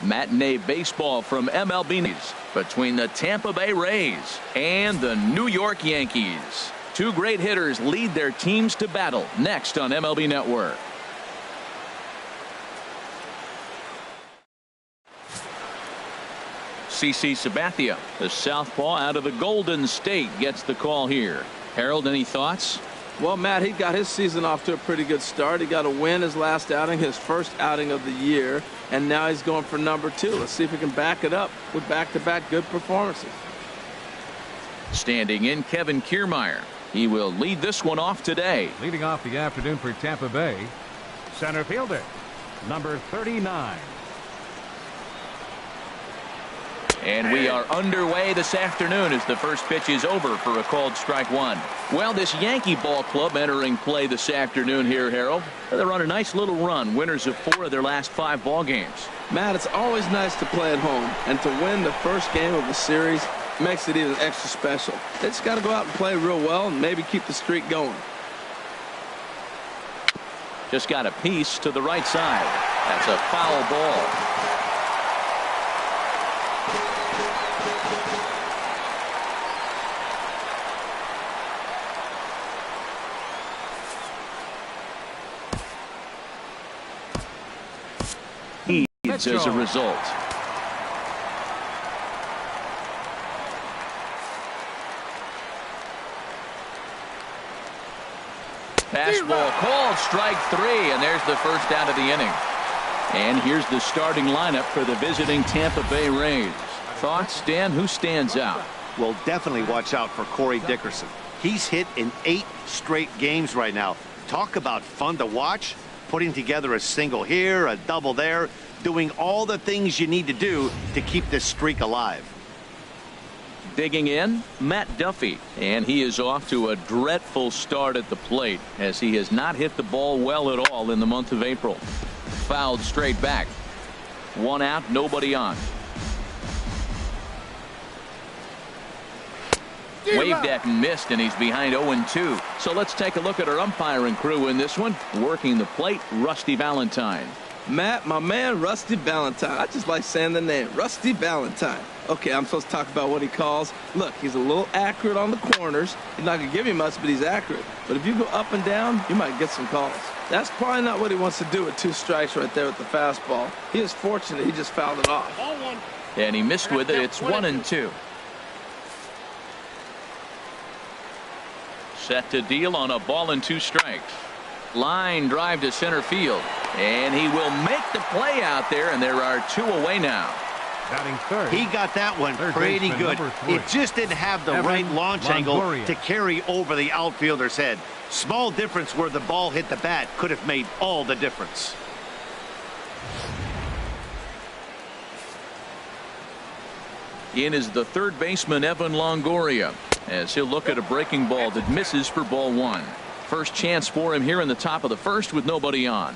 Matinee baseball from MLB between the Tampa Bay Rays and the New York Yankees. Two great hitters lead their teams to battle next on MLB Network. CC Sabathia, the southpaw out of the Golden State, gets the call here. Harold, any thoughts? Well, Matt, he got his season off to a pretty good start. He got a win his last outing, his first outing of the year, and now he's going for number 2. Let's see if he can back it up with back-to-back good performances. Standing in, Kevin Kiermaier. He will lead this one off today. Leading off the afternoon for Tampa Bay, center fielder, number 39. And we are underway this afternoon as the first pitch is over for a called strike one. Well, this Yankee ball club entering play this afternoon here, Harold. They're on a nice little run, winners of 4 of their last 5 ball games. Matt, it's always nice to play at home, and to win the first game of the series makes it even extra special. They just got to go out and play real well and maybe keep the streak going. Just got a piece to the right side. That's a foul ball. As a result. Fastball called strike 3, and there's the first out of the inning. And here's the starting lineup for the visiting Tampa Bay Rays. Thoughts, Dan? Who stands out? Well, definitely watch out for Corey Dickerson. He's hit in 8 straight games right now. Talk about fun to watch. Putting together a single here, a double there, doing all the things you need to do to keep this streak alive. Digging in, Matt Duffy, and he is off to a dreadful start at the plate as he has not hit the ball well at all in the month of April. Fouled straight back. 1 out, nobody on. Waved at and missed, and he's behind 0-2. So let's take a look at our umpiring crew in this one. Working the plate, Rusty Valentine. Matt, my man, Rusty Valentine. I just like saying the name, Rusty Valentine. Okay, I'm supposed to talk about what he calls. Look, he's a little accurate on the corners. He's not going to give you much, but he's accurate. But if you go up and down, you might get some calls. That's probably not what he wants to do with 2 strikes right there with the fastball. He is fortunate he just fouled it off. And he missed with it. It's 1-2. Set to deal on a ball and 2 strikes. Line drive to center field. And he will make the play out there, and there are 2 away now. Batting third. He got that one pretty good. It just didn't have the right launch angle to carry over the outfielder's head. Small difference where the ball hit the bat could have made all the difference. In is the third baseman, Evan Longoria, as he'll look at a breaking ball that misses for ball 1. First chance for him here in the top of the first with nobody on.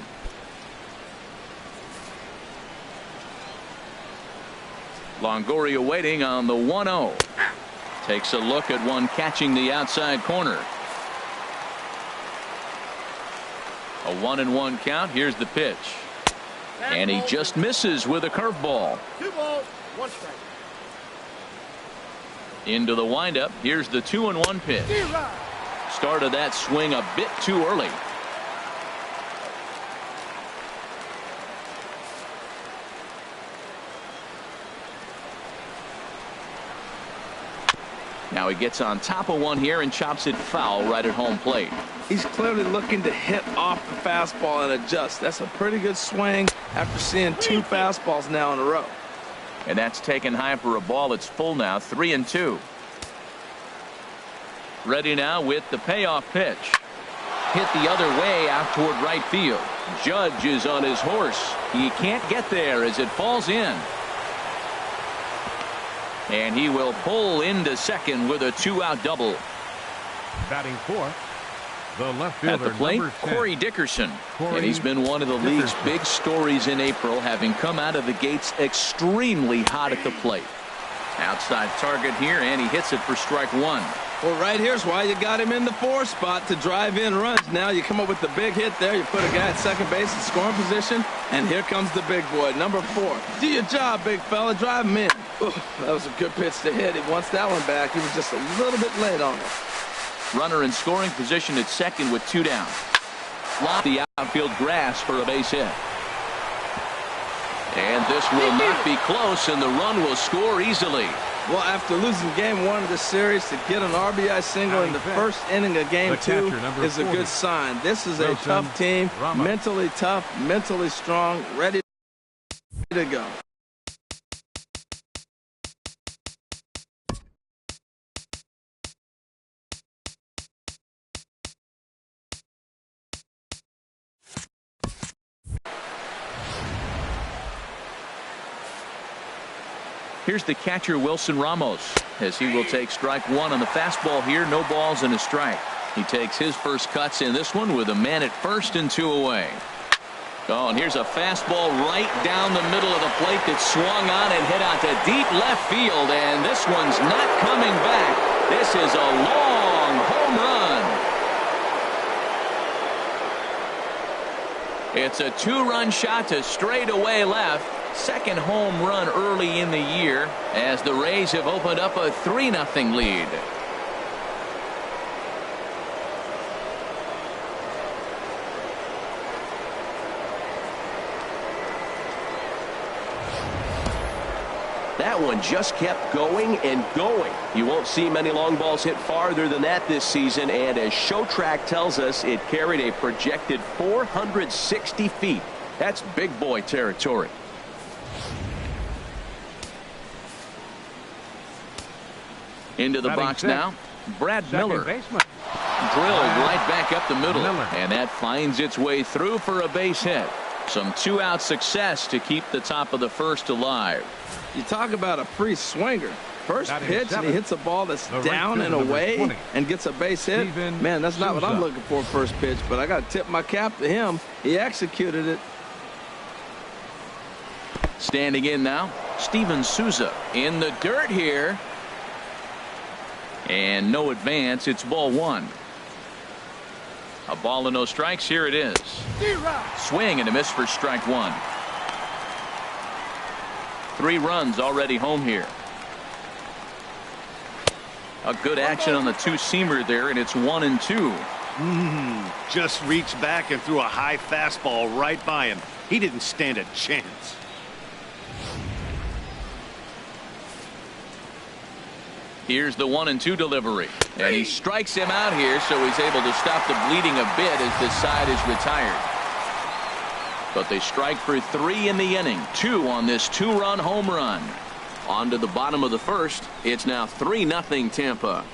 Longoria waiting on the 1-0. Takes a look at one catching the outside corner. A 1-1 count. Here's the pitch. And he just misses with a curveball. 2 balls, 1 strike. Into the windup. Here's the 2-1 pitch. Started that swing a bit too early. Now he gets on top of one here and chops it foul right at home plate. He's clearly looking to hit off the fastball and adjust. That's a pretty good swing after seeing 2 fastballs now in a row. And that's taken high for a ball that's full now. 3-2. Ready now with the payoff pitch. Hit the other way out toward right field. Judge is on his horse. He can't get there as it falls in. And he will pull into second with a 2-out double. Batting fourth, the left fielder, at the plate, Corey Dickerson. And he's been one of the league's big stories in April, having come out of the gates extremely hot at the plate. Outside target here, and he hits it for strike one. Well, right here's why you got him in the 4 spot to drive in runs. Now you come up with the big hit there. You put a guy at second base in scoring position, and here comes the big boy, number 4. Do your job, big fella. Drive him in. Ooh, that was a good pitch to hit. He wants that one back. He was just a little bit late on it. Runner in scoring position at second with 2 down. Lob the outfield grass for a base hit. And this will not be close, and the run will score easily. Well, after losing game 1 of the series, to get an RBI single in the first inning of game 2 is a good sign. This is a tough team, mentally tough, mentally strong, ready to go. Here's the catcher, Wilson Ramos, as he will take strike one on the fastball here. No balls and a strike. He takes his first cuts in this one with a man at first and 2 away. Oh, and here's a fastball right down the middle of the plate that swung on and hit out to deep left field, and this one's not coming back. This is a long home run. It's a 2-run shot to straightaway left. Second home run early in the year as the Rays have opened up a 3-0 lead. That one just kept going and going. You won't see many long balls hit farther than that this season, and as ShowTrack tells us, it carried a projected 460 feet. That's big boy territory. Into the box now, Brad Miller. Baseman. Drilled right back up the middle, and that finds its way through for a base hit. Some 2-out success to keep the top of the first alive. You talk about a free swinger. First pitch, and he hits a ball that's down and away 20. and gets a base hit. Man, that's not what I'm looking for first pitch, but I got to tip my cap to him. He executed it. Standing in now, Steven Souza in the dirt here. And no advance. It's ball 1. A ball and no strikes. Here it is. Swing and a miss for strike 1. 3 runs already home here. A good action on the 2-seamer there, and it's 1-2. Just reached back and threw a high fastball right by him. He didn't stand a chance. Here's the 1-2 delivery, and he strikes him out here, so he's able to stop the bleeding a bit as this side is retired. But they strike for 3 in the inning, 2 on this 2-run home run. On to the bottom of the first. It's now 3-0 Tampa.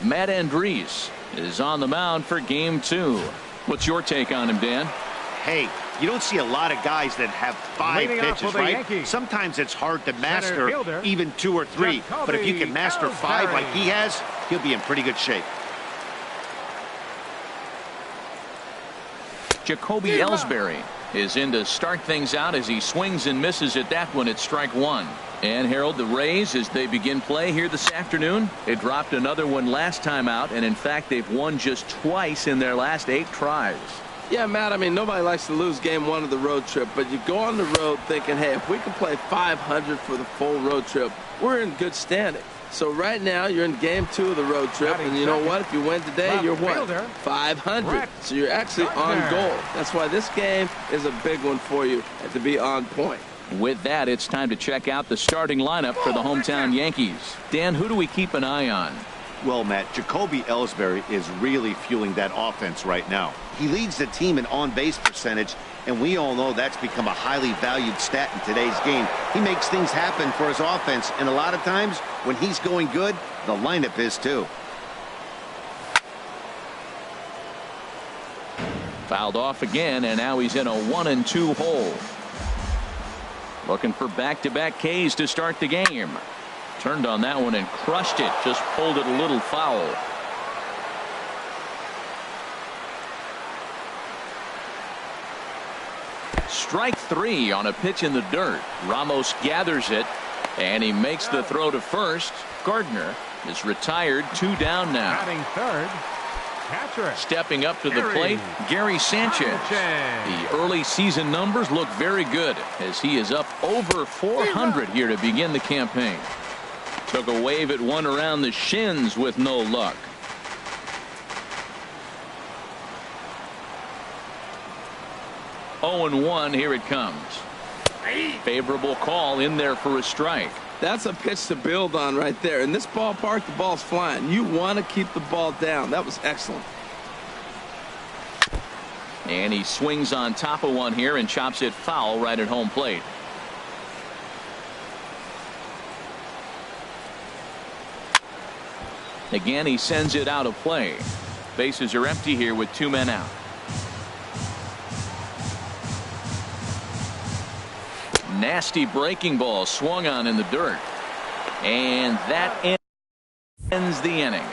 Matt Andriese is on the mound for game 2. What's your take on him, Dan? Hey, you don't see a lot of guys that have 5 pitches, right? Yankees. Sometimes it's hard to master even 2 or 3. But if you can master 5 like he has, he'll be in pretty good shape. Jacoby Ellsbury is in to start things out as he swings and misses at that one at strike 1. And Harold, the Rays, as they begin play here this afternoon, they dropped another one last time out, and in fact they've won just twice in their last 8 tries. Yeah, Matt, I mean, nobody likes to lose game 1 of the road trip, but you go on the road thinking, hey, if we can play 500 for the full road trip, we're in good standing. So right now, you're in game 2 of the road trip, and you know what? If you win today, you're what? 500. So you're actually on goal. That's why this game is a big one for you to be on point. With that, it's time to check out the starting lineup for the hometown Yankees. Dan, who do we keep an eye on? Well, Matt, Jacoby Ellsbury is really fueling that offense right now. He leads the team in on-base percentage, and we all know that's become a highly valued stat in today's game. He makes things happen for his offense, and a lot of times when he's going good, the lineup is too. Fouled off again, and now he's in a 1-2 hole. Looking for back-to-back Ks to start the game. Turned on that one and crushed it. Just pulled it a little foul. Strike 3 on a pitch in the dirt. Ramos gathers it, and he makes the throw to first. Gardner is retired. 2 down now. Batting third, catcher. Stepping up to the plate, Gary Sanchez. The early season numbers look very good as he is up over 400 here to begin the campaign. Took a wave at one around the shins with no luck. Oh, 0-1, here it comes. Favorable call in there for a strike. That's a pitch to build on right there. In this ballpark, the ball's flying. You want to keep the ball down. That was excellent. And he swings on top of one here and chops it foul right at home plate. Again, he sends it out of play. Bases are empty here with 2 men out. Nasty breaking ball swung on in the dirt. And that ends the inning.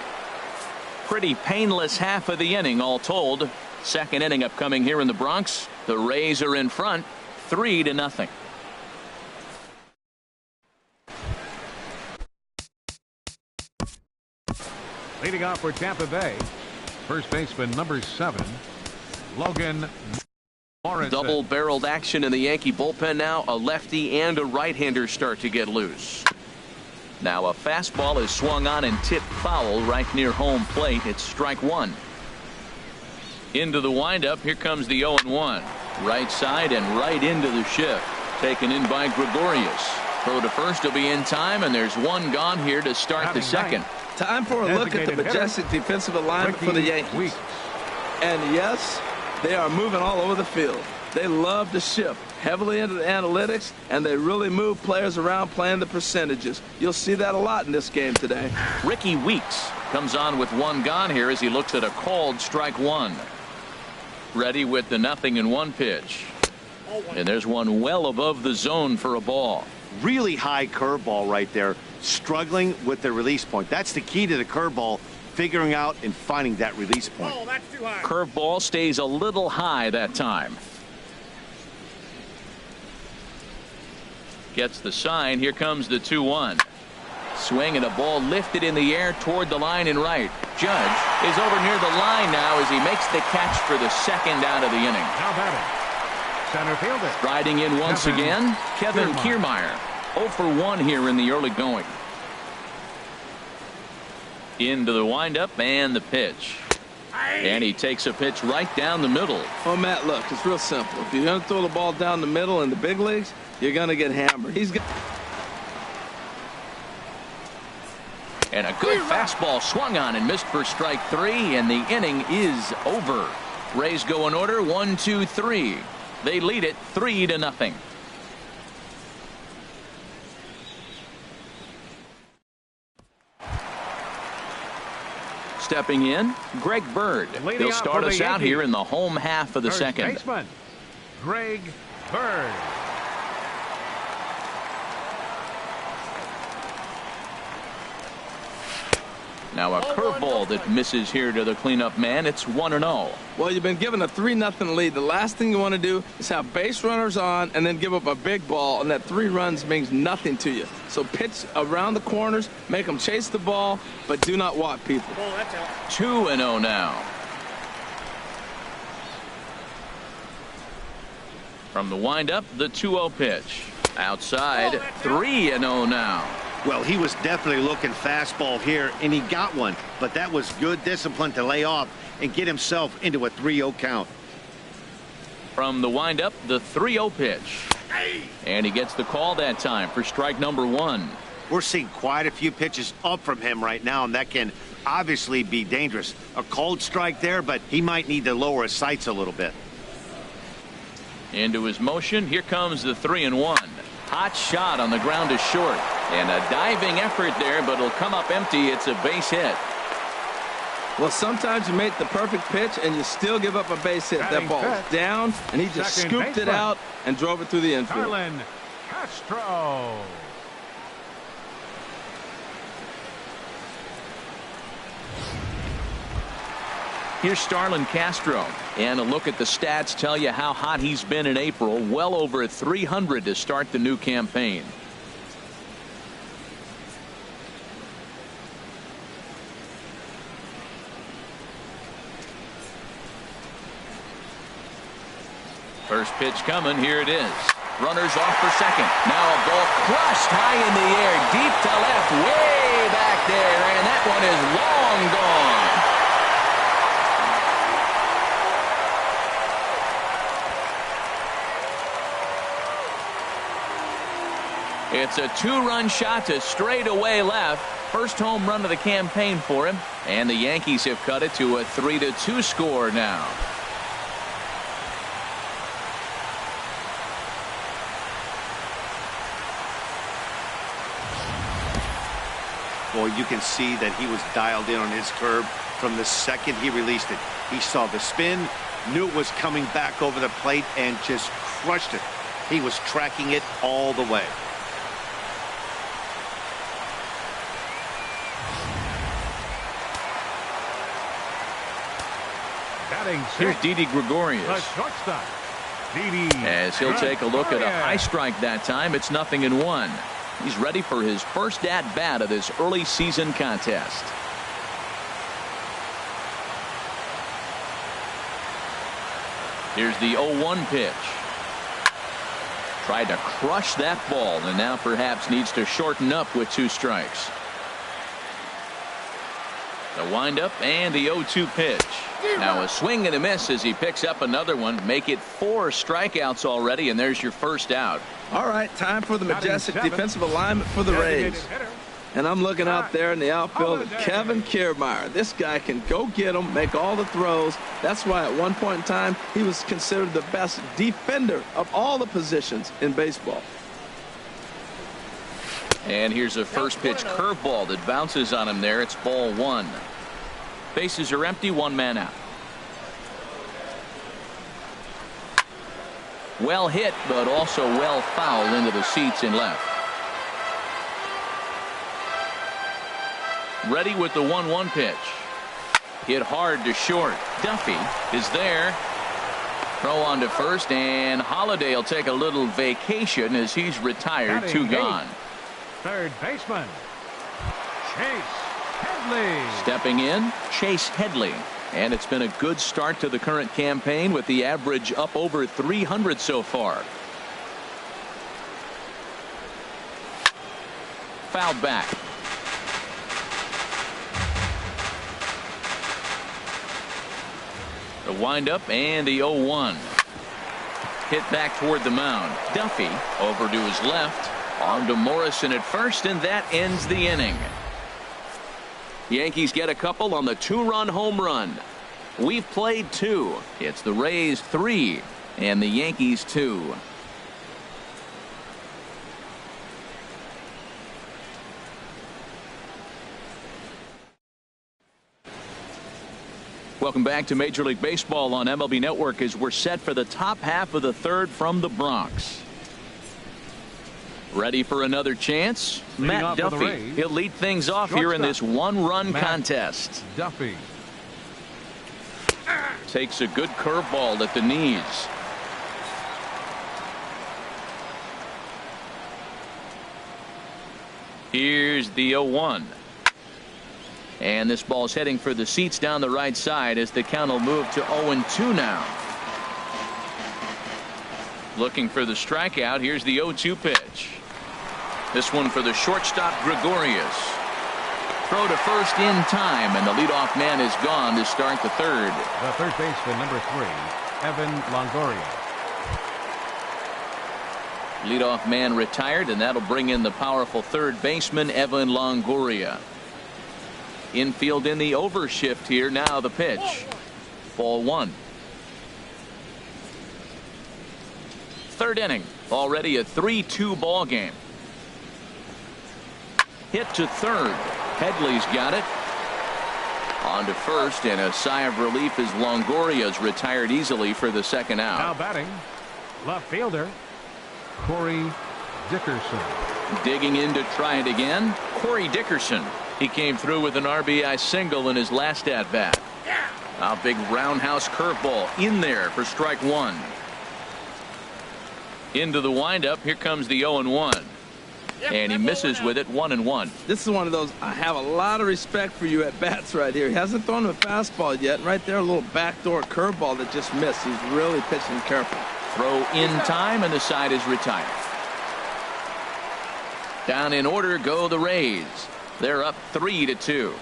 Pretty painless half of the inning all told. Second inning upcoming here in the Bronx. The Rays are in front 3-0. Leading off for Tampa Bay, first baseman number 7, Logan Morrison. Double-barreled action in the Yankee bullpen now. A lefty and a right-hander start to get loose. Now a fastball is swung on and tipped foul right near home plate. It's strike 1. Into the windup. Here comes the 0-1. Right side and right into the shift. Taken in by Gregorius. Throw to first will be in time, and there's one gone here to start the second. Time for a look at the majestic defensive alignment for the Yankees. And yes, they are moving all over the field. They love to shift heavily into the analytics, and they really move players around playing the percentages. You'll see that a lot in this game today. Ricky Weeks comes on with one gone here as he looks at a called strike 1. Ready with the 0-1 pitch. And there's one well above the zone for a ball. Really high curveball right there. Struggling with the release point. That's the key to the curveball, figuring out and finding that release point. Oh, that's too high. Curveball stays a little high that time. Gets the sign. Here comes the 2-1. Swing and a ball lifted in the air toward the line and right. Judge is over near the line now as he makes the catch for the second out of the inning. Now batting, center fielder. Riding in once again, Kevin Kiermaier. 0 for 1 here in the early going. Into the windup and the pitch. And he takes a pitch right down the middle. Oh, Matt, look, it's real simple. If you're going to throw the ball down the middle in the big leagues, you're going to get hammered. And a good fastball swung on and missed for strike 3, and the inning is over. Rays go in order 1, 2, 3. They lead it 3-0. Stepping in, Greg Bird. He'll start us out here in the home half of the second. Baseman, Greg Bird. Now a curveball that misses here to the cleanup man. It's 1-0. Well, you've been given a 3-0 lead. The last thing you want to do is have base runners on and then give up a big ball, and that 3 runs means nothing to you. So pitch around the corners, make them chase the ball, but do not walk people. 2-0 now. From the windup, the 2-0 pitch. Outside, 3-0 now. Well, he was definitely looking fastball here, and he got one. But that was good discipline to lay off and get himself into a 3-0 count. From the windup, the 3-0 pitch. And he gets the call that time for strike number 1. We're seeing quite a few pitches up from him right now, and that can obviously be dangerous. A cold strike there, but he might need to lower his sights a little bit. Into his motion. Here comes the 3-1. Hot shot on the ground is short. And a diving effort there, but it'll come up empty. It's a base hit. Well, sometimes you make the perfect pitch and you still give up a base hit. That ball's down, and he just scooped it out and drove it through the infield. Carlin Castro. Here's Starlin Castro, and a look at the stats tell you how hot he's been in April. Well over 300 to start the new campaign. First pitch coming. Here it is. Runners off for second. Now a ball crushed high in the air, deep to left, way back there, and that one is long gone. It's a two-run shot to straightaway left. First home run of the campaign for him, and the Yankees have cut it to a 3-2 score now. Boy, you can see that he was dialed in on his curve from the second he released it. He saw the spin, knew it was coming back over the plate, and just crushed it. He was tracking it all the way. Here's Didi Gregorius. The shortstop, Didi. As he'll take a look at a high strike that time. It's 0-1. He's ready for his first at-bat of this early season contest. Here's the 0-1 pitch. Tried to crush that ball, and now perhaps needs to shorten up with 2 strikes. The windup and the 0-2 pitch. Now a swing and a miss as he picks up another one. Make it 4 strikeouts already, and there's your first out. All right, time for the majestic defensive alignment for the Rays. And I'm looking out there in the outfield at Kevin Kiermaier. This guy can go get them, make all the throws. That's why at one point in time he was considered the best defender of all the positions in baseball. And here's a first pitch curveball that bounces on him there. It's ball 1. Bases are empty, 1 man out. Well hit, but also well fouled into the seats in left. Ready with the 1-1 pitch. Hit hard to short. Duffy is there. Throw on to first, and Holiday will take a little vacation as he's retired. 2 gone. Third baseman, Chase Headley. Stepping in, Chase Headley. And it's been a good start to the current campaign with the average up over 300 so far. Fouled back. The windup and the 0-1. Hit back toward the mound. Duffy over to his left. On to Morrison at first, and that ends the inning. Yankees get a couple on the 2-run home run. We've played 2. It's the Rays 3 and the Yankees 2. Welcome back to Major League Baseball on MLB Network as we're set for the top half of the 3rd from the Bronx. Ready for another chance? Matt Duffy. He'll lead things off here in this 1-run contest. Duffy takes a good curveball at the knees. Here's the 0-1. And this ball's heading for the seats down the right side as the count will move to 0-2 now. Looking for the strikeout. Here's the 0-2 pitch. This one for the shortstop, Gregorius. Throw to first in time, and the leadoff man is gone to start the 3rd. The third baseman, number 3, Evan Longoria. Leadoff man retired, and that'll bring in the powerful 3rd baseman, Evan Longoria. Infield in the overshift here. Now the pitch. Ball 1. 3rd inning. Already a 3-2 ball game. Hit to 3rd. Headley's got it. On to first, and a sigh of relief as Longoria's retired easily for the 2nd out. Now batting, left fielder, Corey Dickerson. Digging in to try it again, Corey Dickerson. He came through with an RBI single in his last at bat. A big roundhouse curveball in there for strike one. Into the windup. Here comes the 0-1. And he misses with it, 1-1. This is one of those, I have a lot of respect for you at bats right here. He hasn't thrown him a fastball yet. And right there, a little backdoor curveball that just missed. He's really pitching careful. Throw in time, and the side is retired. Down in order go the Rays. They're up 3-2.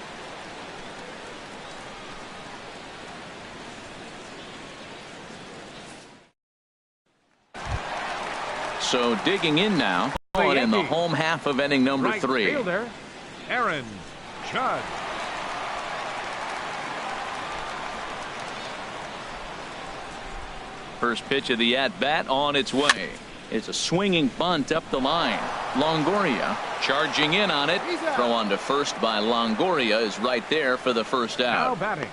So digging in now on in the home half of inning number 3. Fielder, Aaron Judge. First pitch of the at-bat on its way. It's a swinging bunt up the line. Longoria charging in on it. Throw on to first by Longoria is right there for the first Now out. batting,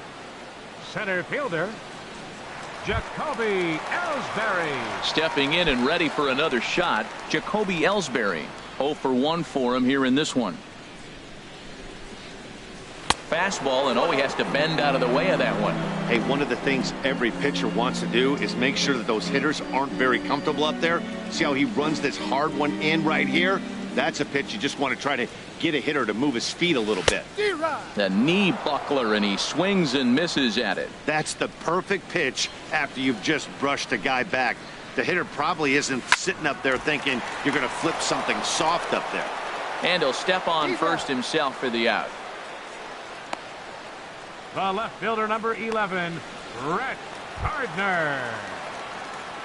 center fielder, Jacoby Ellsbury. Stepping in and ready for another shot, Jacoby Ellsbury. 0 for 1 for him here in this one. Fastball, and he has to bend out of the way of that one. Hey, one of the things every pitcher wants to do is make sure that those hitters aren't very comfortable up there. See how he runs this hard one in right here? That's a pitch you just want to try to get a hitter to move his feet a little bit. The knee buckler, and he swings and misses at it. That's the perfect pitch after you've just brushed a guy back. The hitter probably isn't sitting up there thinking you're going to flip something soft up there. And he'll step on first himself for the out. The left fielder, number 11, Brett Gardner.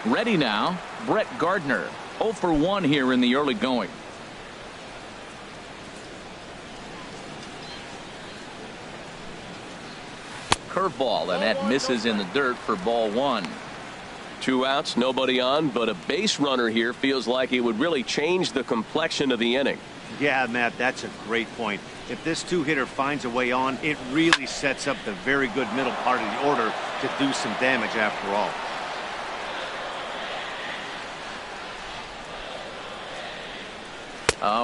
Ready now, Brett Gardner. 0 for 1 here in the early going. Curveball, and that misses in the dirt for ball 1. 2 outs, nobody on, but a base runner here feels like it would really change the complexion of the inning. Yeah, Matt, that's a great point. If this two-hitter finds a way on, it really sets up the very good middle part of the order to do some damage after all.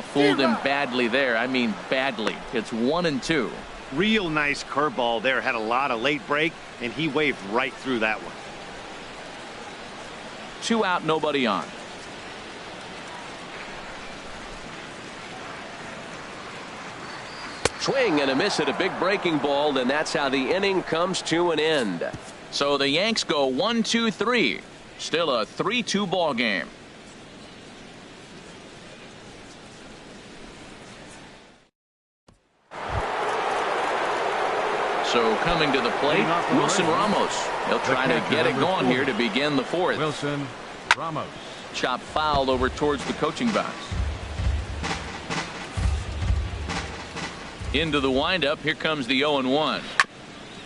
Fooled him badly there. I mean badly. It's 1-2. Real nice curveball there. Had a lot of late break, and he waved right through that one. 2 out, nobody on. Swing and a miss at a big breaking ball, and that's how the inning comes to an end. So the Yanks go 1-2-3. Still a 3-2 ball game. So coming to the plate, Wilson Ramos. He'll try to get it going here to begin the 4th. Wilson Ramos. Chop fouled over towards the coaching box. Into the windup. Here comes the 0-1.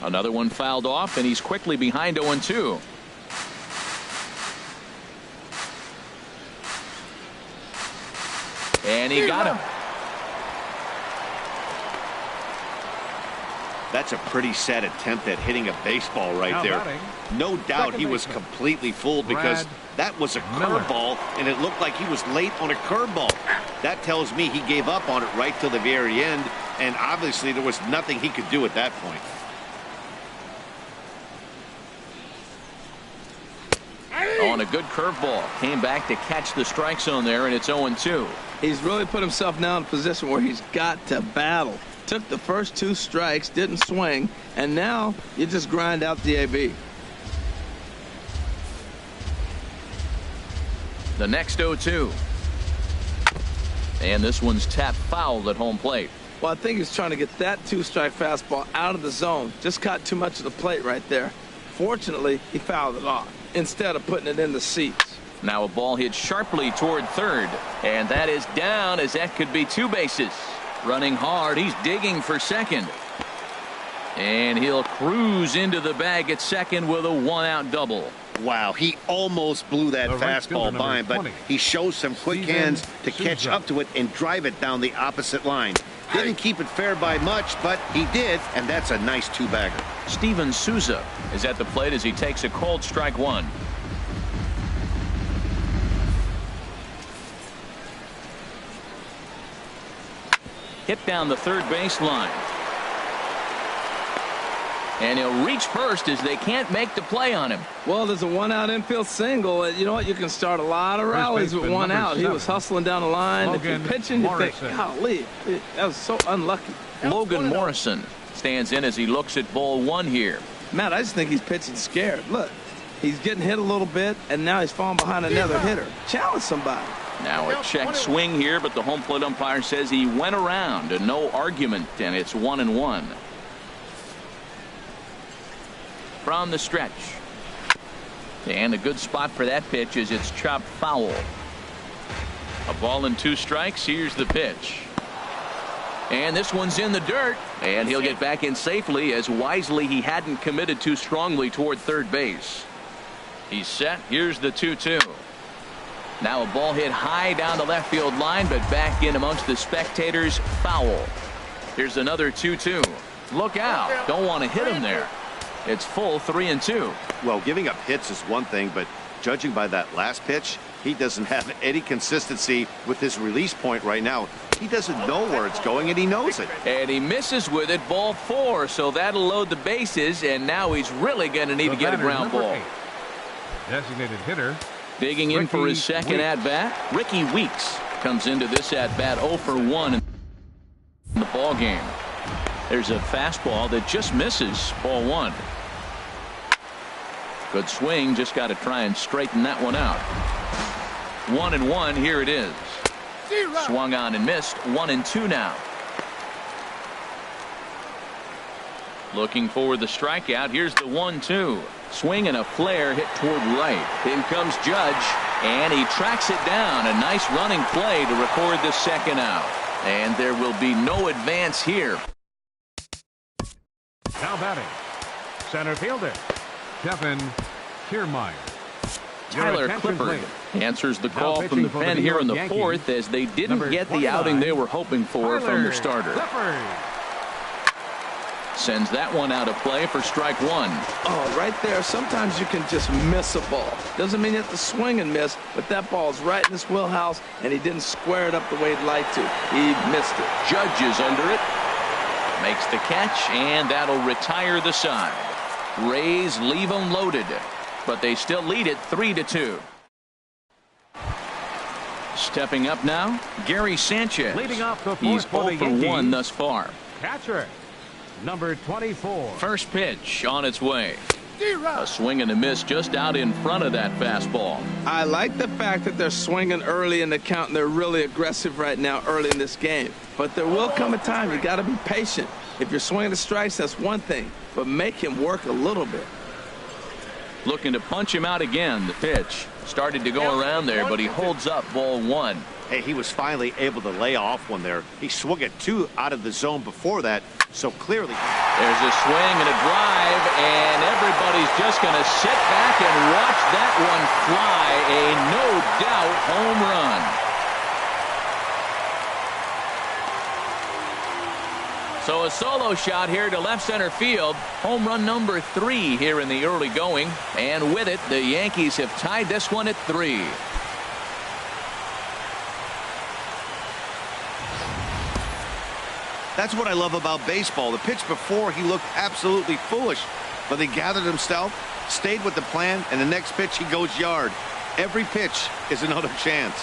Another one fouled off, and he's quickly behind 0-2. And he got him. That's a pretty sad attempt at hitting a baseball right there. No doubt he was completely fooled because that was a curveball, and it looked like he was late on a curveball. That tells me he gave up on it right till the very end, and obviously there was nothing he could do at that point. On a good curveball. Came back to catch the strike zone there, and it's 0-2. He's really put himself now in a position where he's got to battle. Took the first 2 strikes, didn't swing, and now you just grind out the AB. The next 0-2. And this one's tapped foul at home plate. Well, I think he's trying to get that 2-strike fastball out of the zone. Just caught too much of the plate right there. Fortunately, he fouled it off instead of putting it in the seats. Now a ball hit sharply toward third, and that is down, as that could be 2 bases. Running hard, he's digging for second. And he'll cruise into the bag at second with a 1-out double. Wow, he almost blew that fastball by him, but he shows some quick hands to catch up to it and drive it down the opposite line. Didn't keep it fair by much, but he did, and that's a nice 2-bagger. Steven Souza is at the plate as he takes a called strike 1. Hit down the third base line. And he'll reach first as they can't make the play on him. Well, there's a one-out infield single. You know what? You can start a lot of rallies with one out. He was hustling down the line. If you're pitching, you think, golly, that was so unlucky. Logan Morrison stands in as he looks at ball one here. Matt, I just think he's pitching scared. Look, he's getting hit a little bit, and now he's falling behind another hitter. Challenge somebody. Now a check swing here, but the home plate umpire says he went around and no argument, and it's 1-1. From the stretch. And a good spot for that pitch is it's chopped foul. A ball and 2 strikes. Here's the pitch. And this one's in the dirt, and he'll get back in safely as wisely he hadn't committed too strongly toward third base. He's set. Here's the 2-2. Now a ball hit high down the left field line, but back in amongst the spectators. Foul. Here's another 2-2. Look out. Don't want to hit him there. It's full 3-2. Well, giving up hits is one thing, but judging by that last pitch, he doesn't have any consistency with his release point right now. He doesn't know where it's going, and he knows it. And he misses with it. Ball 4, so that'll load the bases, and now he's really going to need to get a ground ball. 8. Designated hitter. Digging in for his second at-bat, Ricky Weeks comes into this at-bat 0 for 1 in the ball game. There's a fastball that just misses. Ball 1. Good swing, just got to try and straighten that one out. 1-1. Here it is. Swung on and missed. 1-2 now. Looking for the strikeout. Here's the 1-2. Swing and a flare hit toward right. In comes Judge, and he tracks it down. A nice running play to record the second out. And there will be no advance here. Now batting, center fielder Kevin Kiermaier. Tyler Clippard answers the call from the pen here in the Yankees, 4th as they didn't get the outing they were hoping for from the starter. Sends that one out of play for strike 1. Oh, right there. Sometimes you can just miss a ball. Doesn't mean you have to swing and miss, but that ball's right in his wheelhouse, and he didn't square it up the way he'd like to. He missed it. Judge is under it. Makes the catch, and that'll retire the side. Rays leave them loaded, but they still lead it 3-2. Stepping up now, Gary Sanchez. Leading off the He's 4th 0 for 1 thus far. Catcher, number 24. First pitch on its way. A swing and a miss just out in front of that fastball. I like the fact that they're swinging early in the count, and they're really aggressive right now early in this game. But there will come a time you got to be patient. If you're swinging the strikes, that's one thing, but make him work a little bit. Looking to punch him out again. The pitch started to go around there, but he holds up ball 1. Hey, he was finally able to lay off one there. He swung at 2 out of the zone before that, so clearly. There's a swing and a drive, and everybody's just going to sit back and watch that one fly. A no-doubt home run. So a solo shot here to left center field. Home run number 3 here in the early going. And with it, the Yankees have tied this one at 3. That's what I love about baseball. The pitch before, he looked absolutely foolish, but he gathered himself, stayed with the plan, and the next pitch he goes yard. Every pitch is another chance.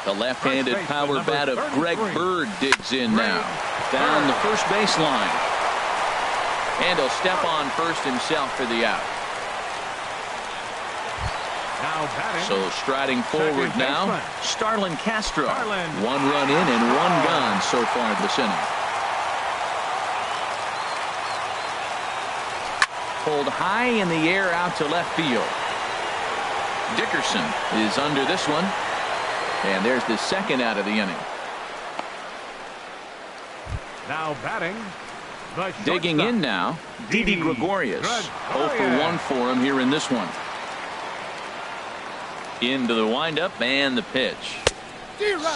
The left-handed power bat of Greg Bird digs in now. Down the first baseline. And he'll step on first himself for the out. So striding forward now, Starlin Castro. 1 run in and 1 gone so far this inning. Pulled high in the air out to left field. Dickerson is under this one. And there's the second out of the inning. Now batting. Digging in now, Didi Gregorius. 0 for 1 for him here in this one. Into the windup and the pitch.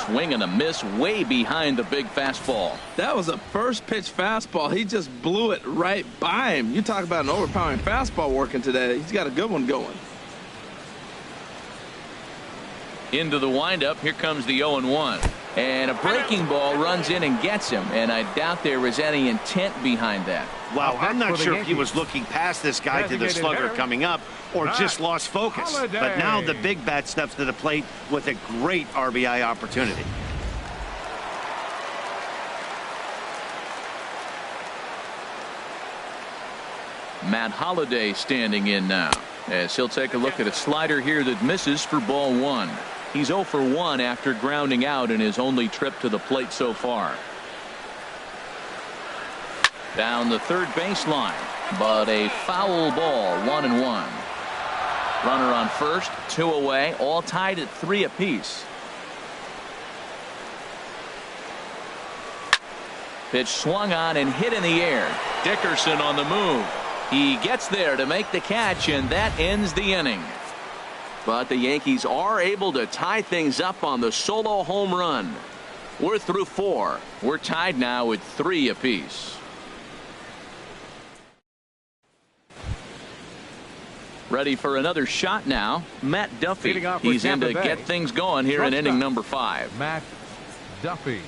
Swing and a miss way behind the big fastball. That was a first pitch fastball. He just blew it right by him. You talk about an overpowering fastball working today. He's got a good one going. Into the windup. Here comes the 0-1. And a breaking ball runs in and gets him. And I doubt there was any intent behind that. Wow, Up I'm next not for sure the if he was Yankees. looking past this guy to the Designated slugger hitter, coming up or Matt just lost focus. But now the Holliday. big bat steps to the plate with a great RBI opportunity. Matt Holliday standing in now, as he'll take a look at a slider here that misses for ball 1. He's 0 for 1 after grounding out in his only trip to the plate so far. Down the third baseline, but a foul ball, 1-1. Runner on first, 2 away, all tied at 3 apiece. Pitch swung on and hit in the air. Dickerson on the move. He gets there to make the catch, and that ends the inning. But the Yankees are able to tie things up on the solo home run. We're through 4. We're tied now at 3 apiece. Ready for another shot now. Matt Duffy. Leading off with He's in to Tampa Bay. get things going here in inning number 5. Matt Duffy.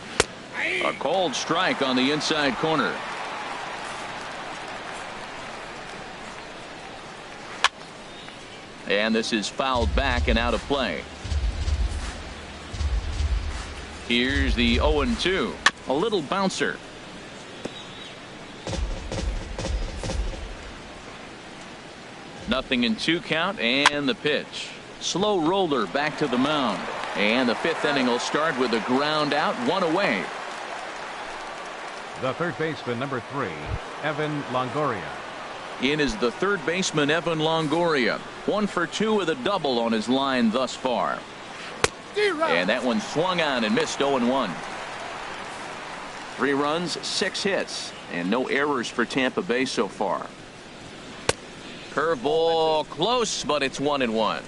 A cold strike on the inside corner. And this is fouled back and out of play. Here's the 0-2. A little bouncer. Nothing in 2 count, and the pitch. Slow roller back to the mound. And the 5th inning will start with a ground out, 1 away. The third baseman, number 3, Evan Longoria. In is the third baseman, Evan Longoria. 1 for 2 with a double on his line thus far. And that one swung on and missed. 0-1. 3 runs, 6 hits, and no errors for Tampa Bay so far. Curveball close, but it's 1-1.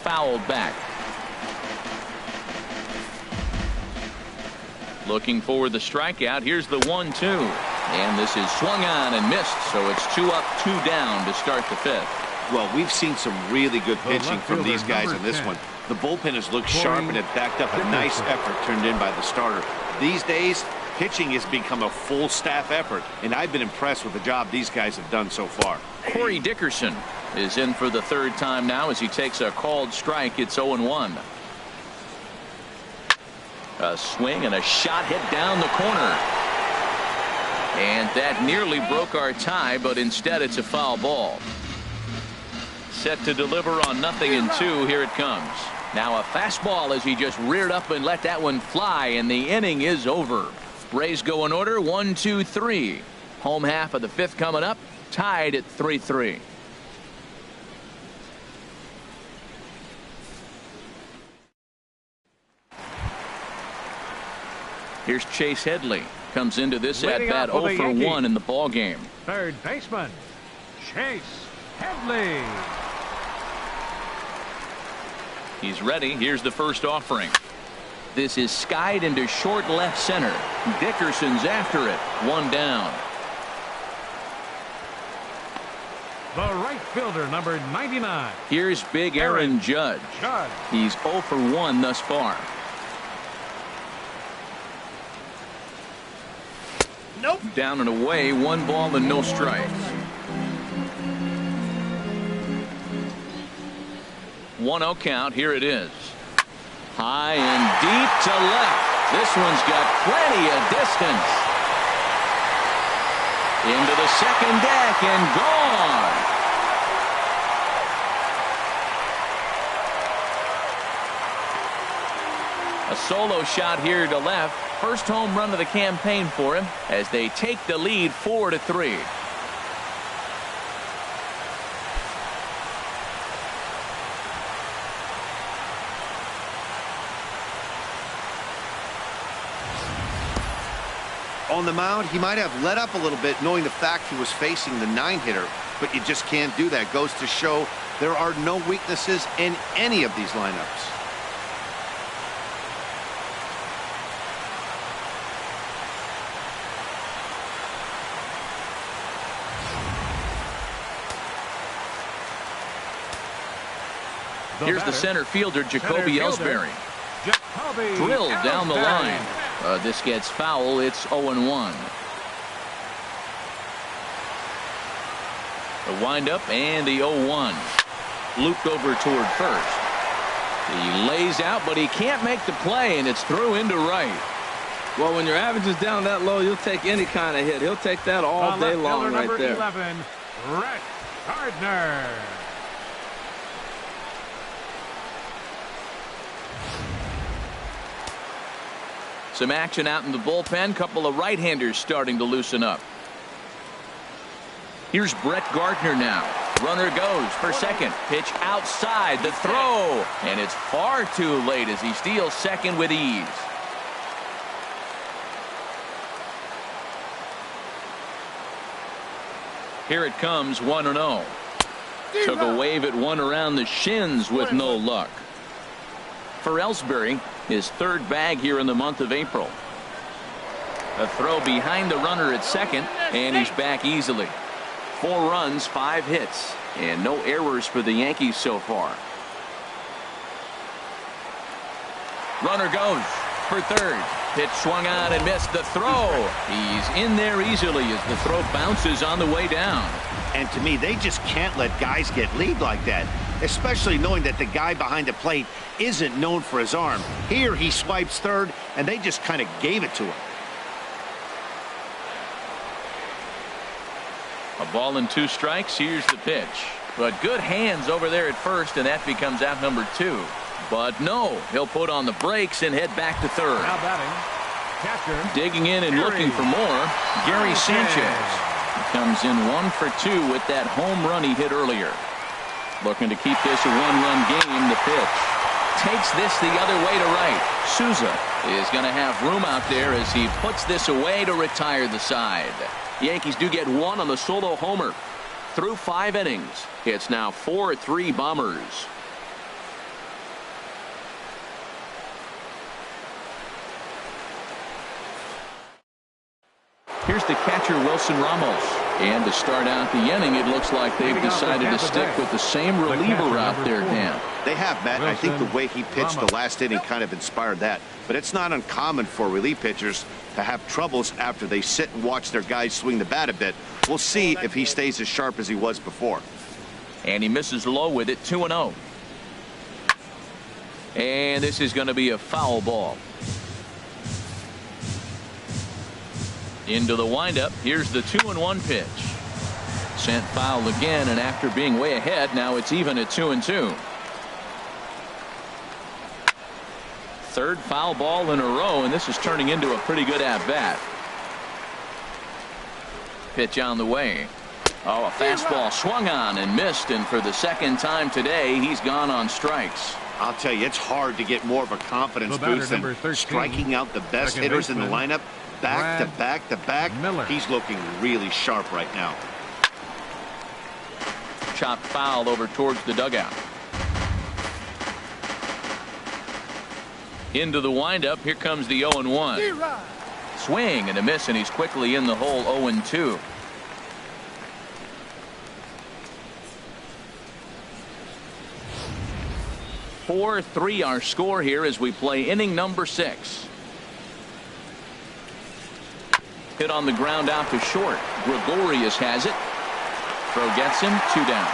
Fouled back. Looking for the strikeout. Here's the 1-2. And this is swung on and missed, so it's 2 up, 2 down to start the 5th. Well, we've seen some really good The pitching left from these fielder, guys number in this 10. one. The bullpen has looked sharp and it backed up a nice effort turned in by the starter. These days, pitching has become a full staff effort, and I've been impressed with the job these guys have done so far. Corey Dickerson is in for the 3rd time now as he takes a called strike. It's 0-1. A swing and a shot hit down the corner. And that nearly broke our tie, but instead it's a foul ball. Set to deliver on 0-2. Here it comes. Now a fastball as he just reared up and let that one fly, and the inning is over. Rays go in order, 1, 2, 3. Home half of the 5th coming up, tied at 3-3. Here's Chase Headley. Comes into this at Leading bat off for 0 the for Yankees. 1 in the ball game. Third baseman, Chase Headley. He's ready. Here's the first offering. This is skied into short left center. Dickerson's after it. 1 down. The right fielder, number 99. Here's big Aaron Judge. Judge. He's 0 for 1 thus far. Nope. Down and away, 1 ball and no strikes. 1-0 count. Here it is. High and deep to left. This one's got plenty of distance. Into the second deck and gone. A solo shot here to left. First home run of the campaign for him as they take the lead 4-3. On the mound, he might have let up a little bit knowing the fact he was facing the 9-hitter, but you just can't do that. Goes to show there are no weaknesses in any of these lineups. Here's the center fielder, Jacoby Ellsbury. Drilled down the line. This gets foul. It's 0-1. The windup and the 0-1. Looped over toward first. He lays out, but he can't make the play, and it's through into right. Well, when your average is down that low, you'll take any kind of hit. He'll take that all day long right there. 11, Rhett Gardner. Some action out in the bullpen. Couple of right-handers starting to loosen up. Here's Brett Gardner now. Runner goes for second. Pitch outside. The throw. And it's far too late as he steals second with ease. Here it comes, 1-0. Took a wave at one around the shins with no luck. For Ellsbury, his third bag here in the month of April. A throw behind the runner at second, and he's back easily. 4 runs, 5 hits, and no errors for the Yankees so far. Runner goes for third. Pitch swung on and missed. The throw. He's in there easily as the throw bounces on the way down. And to me, they just can't let guys get lead like that, especially knowing that the guy behind the plate isn't known for his arm. Here he swipes third, and they just kind of gave it to him. A ball and 2 strikes. Here's the pitch. But good hands over there at first, and that becomes out number 2. But no, he'll put on the brakes and head back to third. Now batting, catcher. Digging in and looking for more, Gary Sanchez. He comes in 1 for 2 with that home run he hit earlier. Looking to keep this a 1-run game. The pitch takes this the other way to right. Souza is going to have room out there as he puts this away to retire the side. Yankees do get 1 on the solo homer. Through 5 innings, it's now 4-3 Bombers. Here's the catcher, Wilson Ramos. And to start out the inning, it looks like they've decided to stick with the same reliever out there, Dan. They have, Matt. I think the way he pitched the last inning kind of inspired that. But it's not uncommon for relief pitchers to have troubles after they sit and watch their guys swing the bat a bit. We'll see if he stays as sharp as he was before. And he misses low with it, 2-0. And this is going to be a foul ball. Into the windup. Here's the 2-1 pitch. Sent foul again, and after being way ahead, now it's even at 2-2. Third foul ball in a row, and this is turning into a pretty good at-bat. Pitch on the way. Oh, a fastball swung on and missed, and for the second time today, he's gone on strikes. I'll tell you, it's hard to get more of a confidence boost than striking out the best hitters in the lineup. Back to back to back. Miller. He's looking really sharp right now. Chopped foul over towards the dugout. Into the windup. Here comes the 0-1. Swing and a miss, and he's quickly in the hole. 0-2. (4-3) our score here as we play inning number 6. Hit on the ground out to short. Gregorius has it. Throw gets him. 2 down.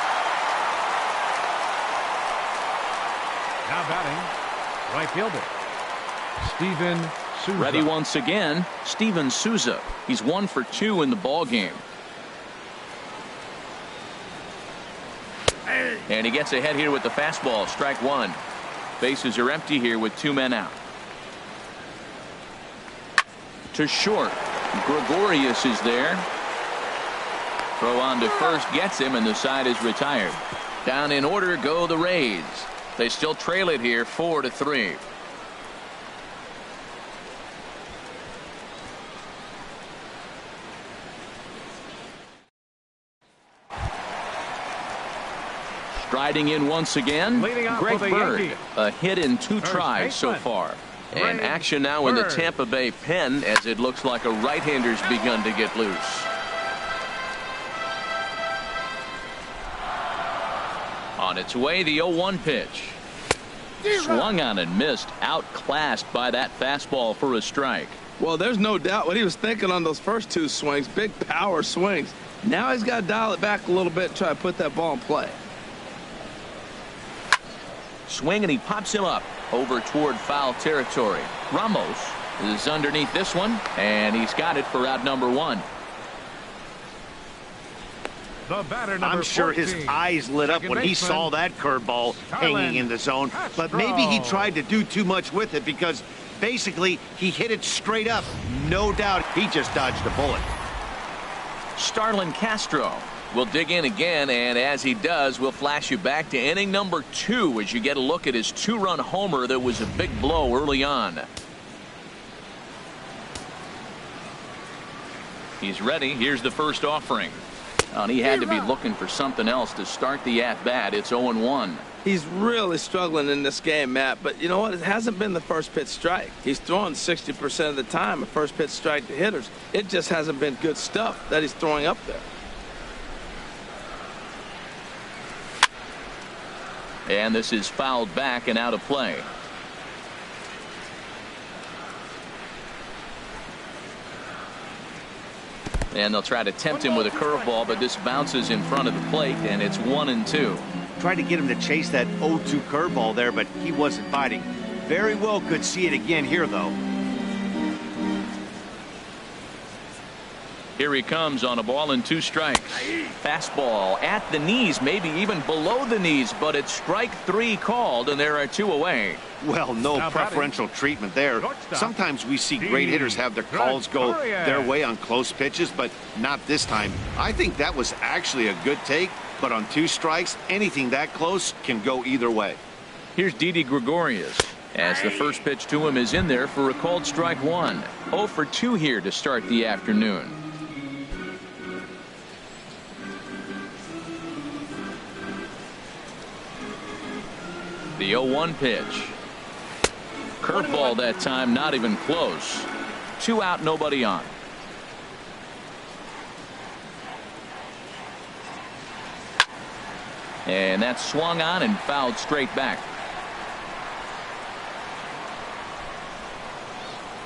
Now batting, right fielder, Steven Souza. Ready once again, Steven Souza. He's 1 for 2 in the ball game. And he gets ahead here with the fastball. Strike 1. Bases are empty here with 2 men out. To short. Gregorius is there. Throw on to first gets him, and the side is retired. Down in order go the Rays. They still trail it here 4-3. Striding in once again, Greg Bird. A hit in 2 tries so far. And action now in the Tampa Bay pen as it looks like a right-hander's begun to get loose. On its way, the 0-1 pitch. Swung on and missed. Outclassed by that fastball for a strike. Well, there's no doubt what he was thinking on those first two swings. Big power swings. Now he's got to dial it back a little bit and try to put that ball in play. Swing, and he pops him up over toward foul territory. Ramos is underneath this one, and he's got it for out number one. The batter, I'm sure 14, his eyes lit up when he saw that curveball hanging in the zone, but maybe he tried to do too much with it because basically he hit it straight up. No doubt he just dodged a bullet. Starlin Castro will dig in again, and as he does, we'll flash you back to inning number 2 as you get a look at his 2-run homer that was a big blow early on. He's ready. Here's the first offering. And he had to be looking for something else to start the at-bat. It's 0-1. He's really struggling in this game, Matt, but you know what? It hasn't been the first pitch strike. He's throwing 60% of the time a first pitch strike to hitters. It just hasn't been good stuff that he's throwing up there. And this is fouled back and out of play. And they'll try to tempt him with a curveball, but this bounces in front of the plate, and it's 1-2. Tried to get him to chase that 0-2 curveball there, but he wasn't biting. Very well could see it again here, though. Here he comes on a ball and 2 strikes. Fastball at the knees, maybe even below the knees, but it's strike 3 called, and there are 2 away. Well, no preferential treatment there. Sometimes we see great hitters have their calls go their way on close pitches, but not this time. I think that was actually a good take, but on 2 strikes, anything that close can go either way. Here's Didi Gregorius as the first pitch to him is in there for a called strike 1. 0 for 2 here to start the afternoon. The 0-1 pitch. Curveball that time, not even close. 2 out, nobody on. And that's swung on and fouled straight back.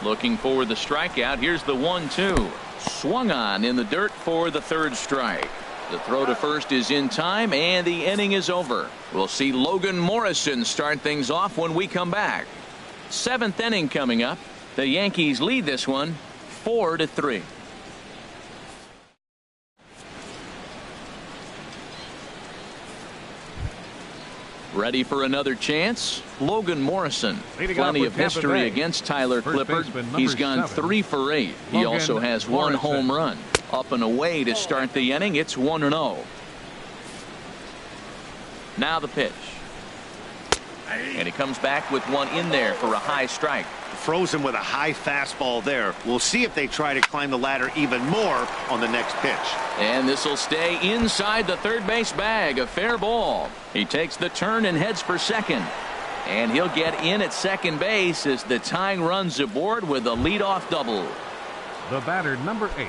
Looking for the strikeout. Here's the 1-2. Swung on in the dirt for the 3rd strike. The throw to first is in time, and the inning is over. We'll see Logan Morrison start things off when we come back. 7th inning coming up. The Yankees lead this one 4-3. Ready for another chance? Logan Morrison. Plenty of history against Tyler Clippard. He's gone 3 for 8. He also has 1 home run. Up and away to start the inning. It's 1-0. Now the pitch. And he comes back with one in there for a high strike. Frozen with a high fastball there. We'll see if they try to climb the ladder even more on the next pitch. And this will stay inside the third base bag. A fair ball. He takes the turn and heads for second. And he'll get in at second base as the tying runs aboard with a leadoff double. The batter, number 8.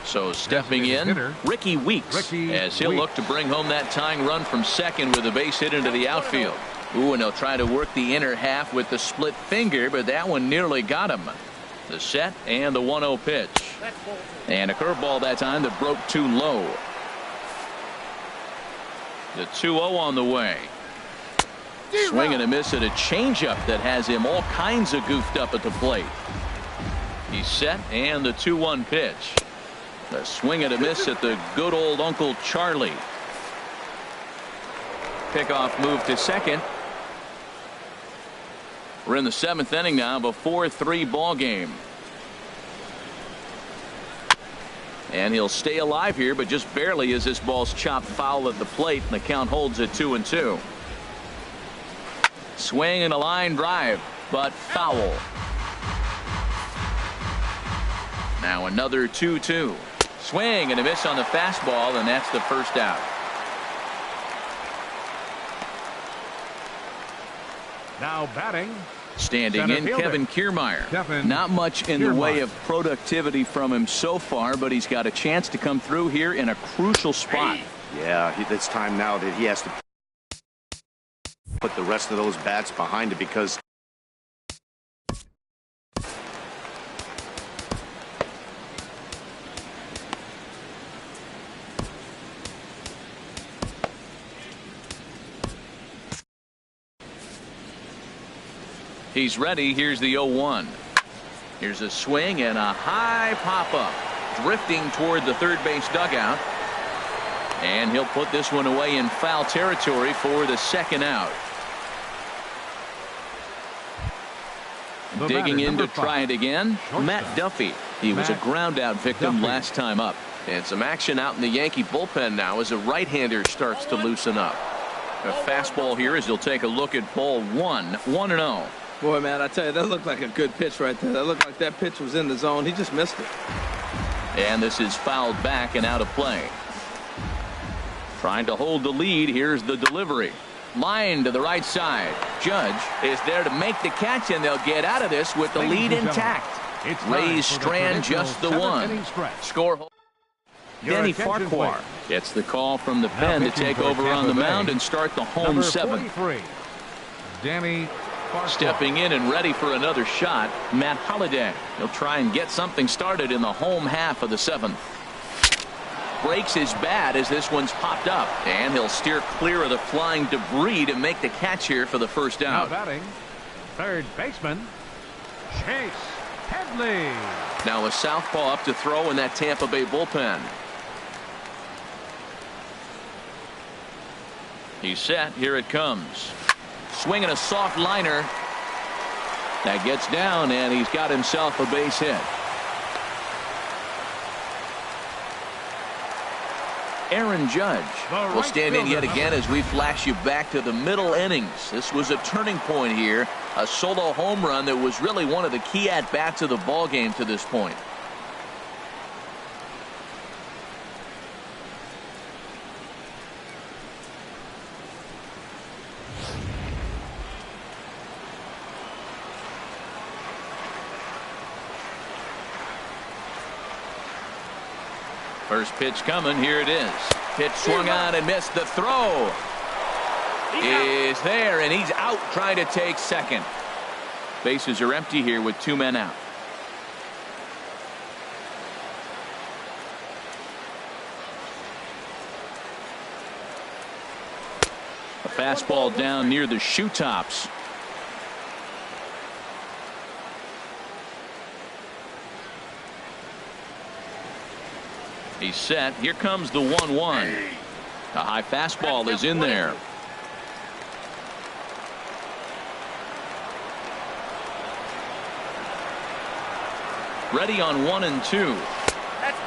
So stepping in, Ricky Weeks, as he'll look to bring home that tying run from second with a base hit into the outfield. Ooh, and he'll try to work the inner half with the split finger, but that one nearly got him. The set and the 1-0 pitch. And a curveball that time that broke too low. The 2-0 on the way. Swing and a miss at a changeup that has him all kinds of goofed up at the plate. He's set, and the 2-1 pitch. The swing and a miss at the good old Uncle Charlie. Pickoff move to second. We're in the 7th inning now of a 4-3 ball game. And he'll stay alive here, but just barely as this ball's chopped foul at the plate, and the count holds at 2-2. Swing and a line drive, but foul. Now another 2-2. Swing and a miss on the fastball, and that's the first out. Now batting. Standing in, Kevin Kiermaier. Not much in the way of productivity from him so far, but he's got a chance to come through here in a crucial spot. Yeah, it's time now that he has to. put the rest of those bats behind it because he's ready. Here's the 0-1. Here's a swing and a high pop up, drifting toward the third base dugout, and he'll put this one away in foul territory for the second out. Digging in to try it again, Matt Duffy. He was a ground out victim last time up. And some action out in the Yankee bullpen now as a right-hander starts to loosen up. A fastball here as he'll take a look at ball 1-0. Boy, man, I tell you, that looked like a good pitch right there. That looked like that pitch was in the zone. He just missed it. And this is fouled back and out of play. Trying to hold the lead. Here's the delivery. Line to the right side. Judge is there to make the catch, and they'll get out of this with the lead intact. Ray Strand just the one. Score. Danny Farquhar gets the call from the pen to take over on the mound and start the home seventh. Danny Farquhar. Stepping in and ready for another shot, Matt Holliday. He'll try and get something started in the home half of the seventh. Breaks his bat as this one's popped up, and he'll steer clear of the flying debris to make the catch here for the first out. Now batting, third baseman Chase Headley. Now a southpaw up to throw in that Tampa Bay bullpen. He's set. Here it comes. Swinging a soft liner. That gets down, and he's got himself a base hit. Aaron Judge will stand in yet again as we flash you back to the middle innings. This was a turning point here. A solo home run that was really one of the key at-bats of the ball game to this point. First pitch coming. Here it is. Pitch swung on and missed. The throw is there, and he's out trying to take second. Bases are empty here with 2 men out. A fastball down near the shoe tops. He's set. Here comes the 1-1. A high fastball is in there. Ready on 1 and 2.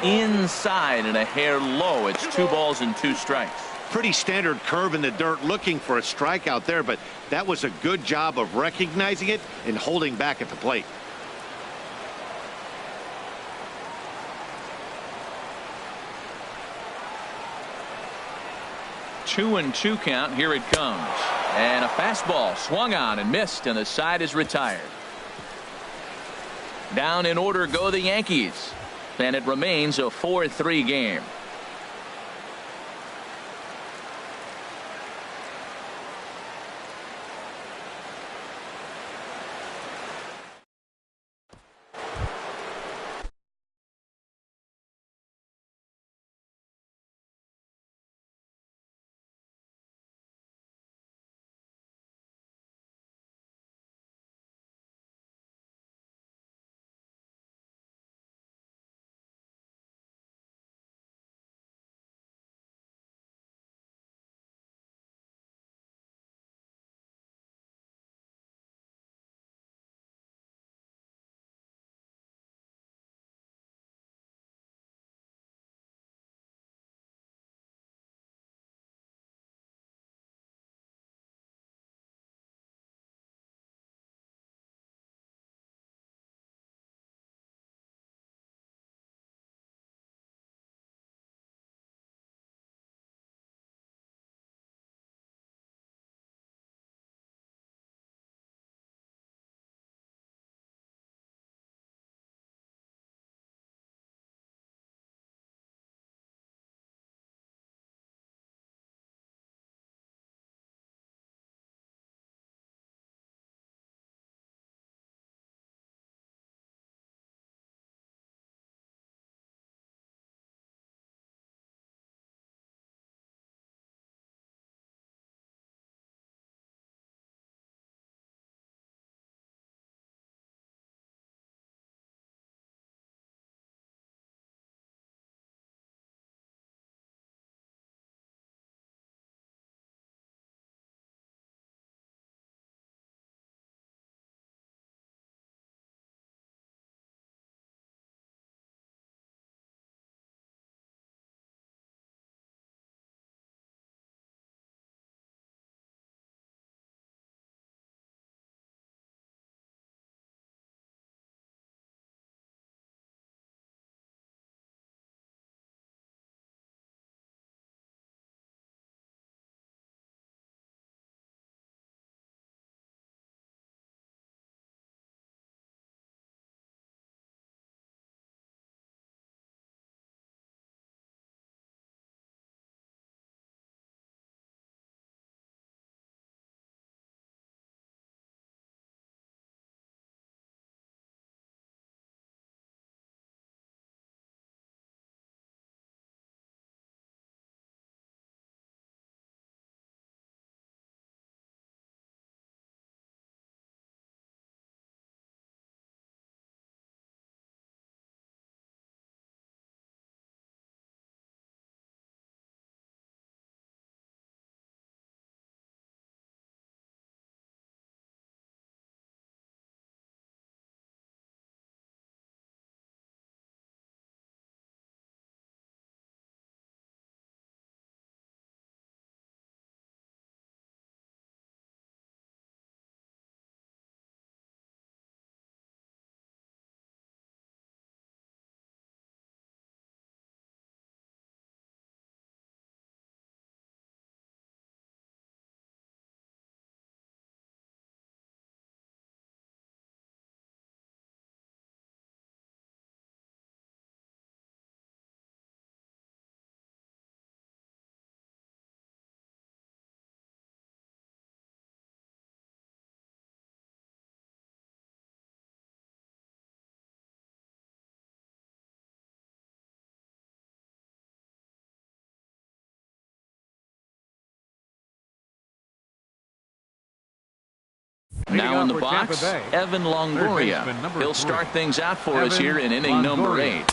Inside and a hair low. It's 2 balls and 2 strikes. pretty standard curve in the dirt looking for a strikeout there, but that was a good job of recognizing it and holding back at the plate. Two and two count. Here it comes. And a fastball swung on and missed, and the side is retired. Down in order go the Yankees. And it remains a 4-3 game. Now in the box, Evan Longoria. He'll start things out for us here in inning number 8.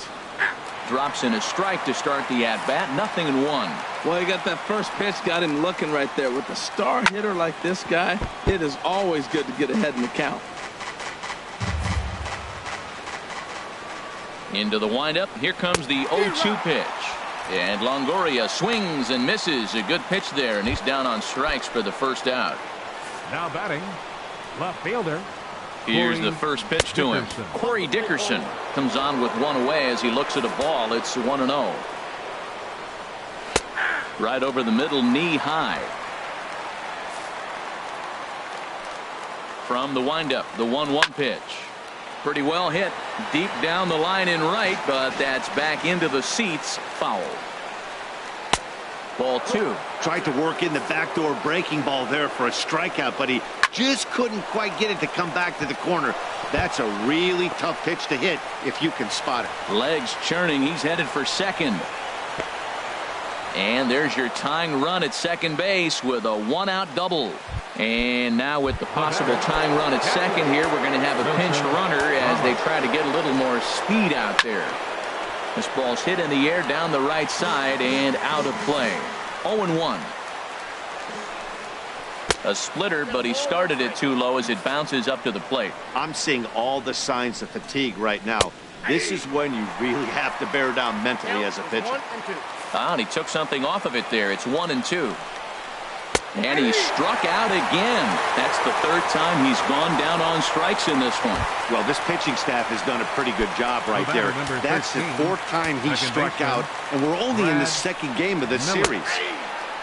Drops in a strike to start the at-bat. 0-1. Well, he got that first pitch, got him looking right there. With a star hitter like this guy, it is always good to get ahead in the count. Into the windup. Here comes the 0-2 pitch. And Longoria swings and misses. A good pitch there, and he's down on strikes for the first out. Now batting, left fielder. Here's the first pitch to him. Corey Dickerson comes on with one away as he looks at a ball. It's 1-0. Right over the middle, knee high. From the windup, the 1-1 pitch. Pretty well hit deep down the line in right, but that's back into the seats. Foul. Ball 2. Tried to work in the backdoor breaking ball there for a strikeout, but he just couldn't quite get it to come back to the corner. That's a really tough pitch to hit if you can spot it. Legs churning. He's headed for second. And there's your tying run at second base with a 1-out double. And now with the possible tying run at second here, we're going to have a pinch runner as they try to get a little more speed out there. This ball's hit in the air down the right side and out of play. 0-1. A splitter, but he started it too low as it bounces up to the plate. I'm seeing all the signs of fatigue right now. This is when you really have to bear down mentally as a pitcher. And he took something off of it there. It's 1-2. And he struck out again. That's the third time he's gone down on strikes in this one. Well, this pitching staff has done a pretty good job right there. That's the 4th time he struck out, and we're only in the 2nd game of this series.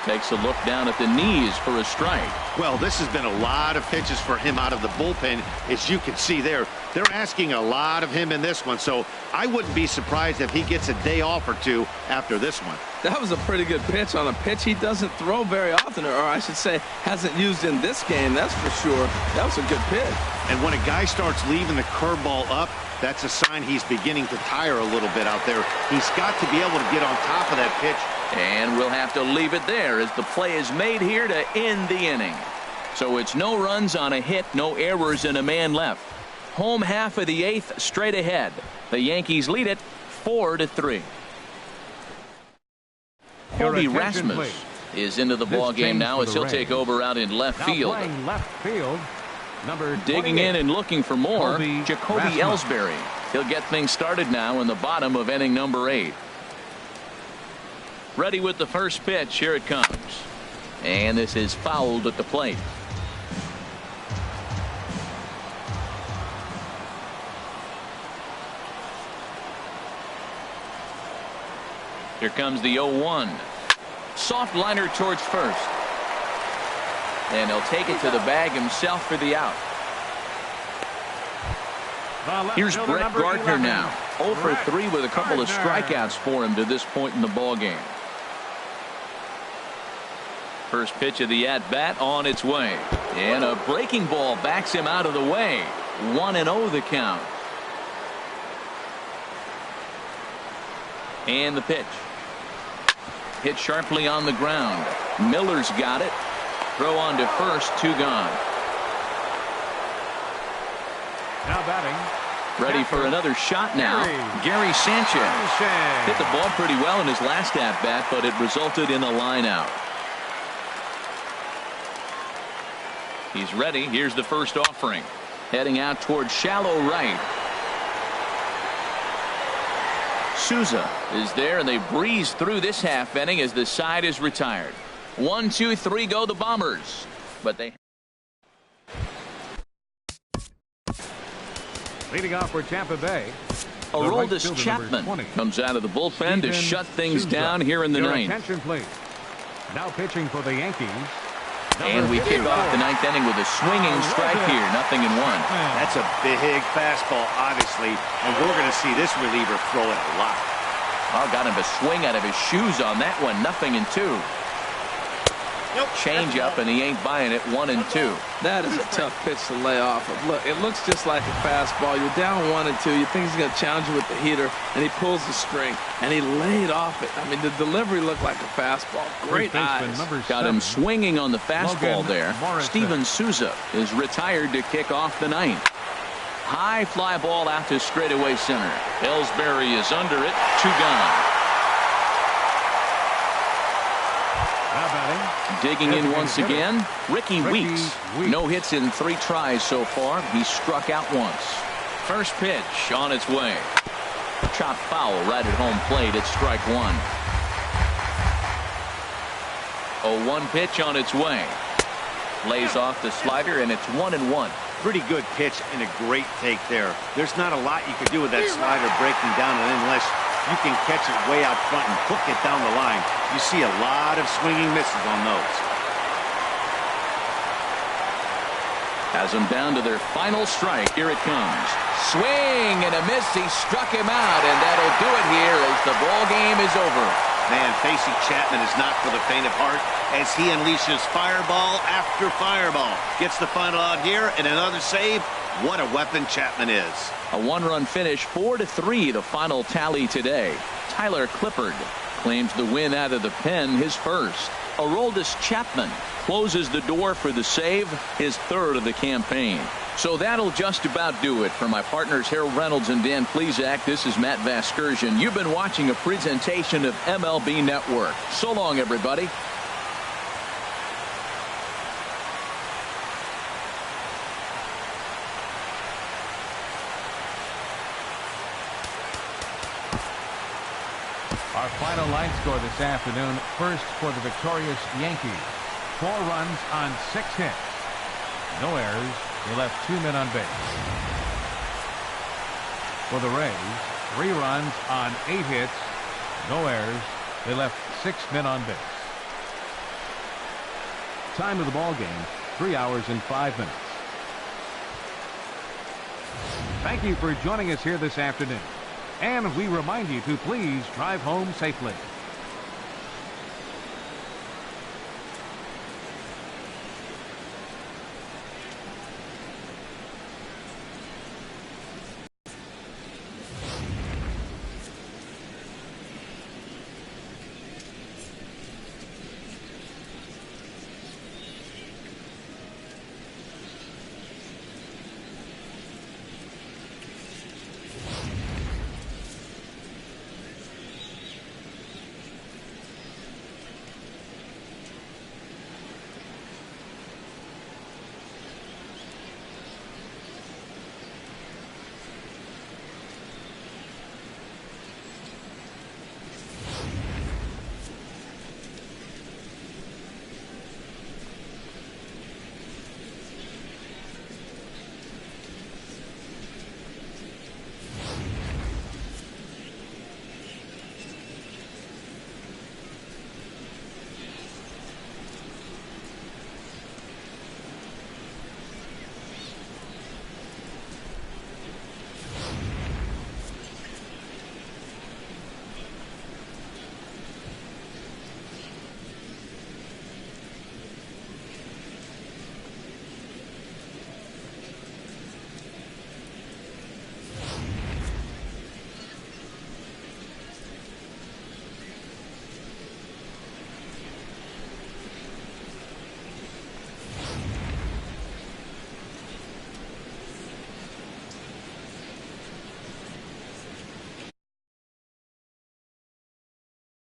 Takes a look down at the knees for a strike. Well, this has been a lot of pitches for him out of the bullpen. As you can see there, they're asking a lot of him in this one, so I wouldn't be surprised if he gets a day off or two after this one. That was a pretty good pitch on a pitch he doesn't throw very often, or I should say hasn't used in this game, that's for sure. That was a good pitch. And when a guy starts leaving the curveball up, that's a sign he's beginning to tire a little bit out there. He's got to be able to get on top of that pitch. And we'll have to leave it there as the play is made here to end the inning. So it's no runs on a hit, no errors, and a man left. Home half of the 8th straight ahead. The Yankees lead it 4-3. Cody Rasmus is into the ball game now as he'll take over out in left field. Digging in and looking for more, Jacoby Ellsbury. He'll get things started now in the bottom of inning number 8. Ready with the first pitch. Here it comes. And this is fouled at the plate. Here comes the 0-1. Soft liner towards first. And he'll take it to the bag himself for the out. Here's Brett Gardner now. 0 for 3 with a couple of strikeouts for him to this point in the ball game. First pitch of the at-bat on its way. And a breaking ball backs him out of the way. 1-0 the count. And the pitch. Hit sharply on the ground. Miller's got it. Throw on to first. 2 gone. Now batting. Ready for another shot now. Gary Sanchez. Hit the ball pretty well in his last at-bat, but it resulted in a line out. He's ready. Here's the first offering. Heading out towards shallow right. Souza is there, and they breeze through this half inning as the side is retired. 1, 2, 3 go the Bombers. But they... Leading off for Tampa Bay. Aroldis Chapman comes out of the bullpen to shut things down here in the 9th. Attention, please. Now pitching for the Yankees. And we kick off the 9th inning with a swinging strike here. 0-1. That's a big fastball, obviously, and we're going to see this reliever throw it a lot. Oh, got him a swing out of his shoes on that one. 0-2. Change up, and he ain't buying it. 1-2. That is a tough pitch to lay off of. Look, it looks just like a fastball. You're down 1-2. You think he's going to challenge you with the heater, and he pulls the string, and he laid off it. I mean, the delivery looked like a fastball. Great eyes. Got him swinging on the fastball there. Steven Souza is retired to kick off the ninth. High fly ball out to straightaway center. Ellsbury is under it. 2 gone. Digging in once again, Ricky Weeks. No hits in 3 tries so far. He's struck out once. First pitch on its way. Chopped foul right at home plate. It's strike 1. 0-1 pitch on its way. Lays off the slider, and it's 1-1. Pretty good pitch and a great take there. There's not a lot you can do with that slider breaking down, and unless you can catch it way out front and hook it down the line, you see a lot of swinging misses on those. Has them down to their final strike. Here it comes. Swing and a miss. He struck him out, and that'll do it here as the ball game is over. Man, facing Chapman is not for the faint of heart as he unleashes fireball after fireball. Gets the final out here and another save. What a weapon Chapman is. A 1-run finish, 4-3, the final tally today. Tyler Clippard claims the win out of the pen, his first. Aroldis Chapman closes the door for the save, his 3rd of the campaign. So that'll just about do it. For my partners Harold Reynolds and Dan Plesac, this is Matt Vasgersian. You've been watching a presentation of MLB Network. So long, everybody. Our final line score this afternoon. First for the victorious Yankees. 4 runs on 6 hits. No errors. They left 2 men on base. For the Rays, 3 runs on 8 hits. No errors. They left 6 men on base. Time of the ball game, 3 hours and 5 minutes. Thank you for joining us here this afternoon. And we remind you to please drive home safely.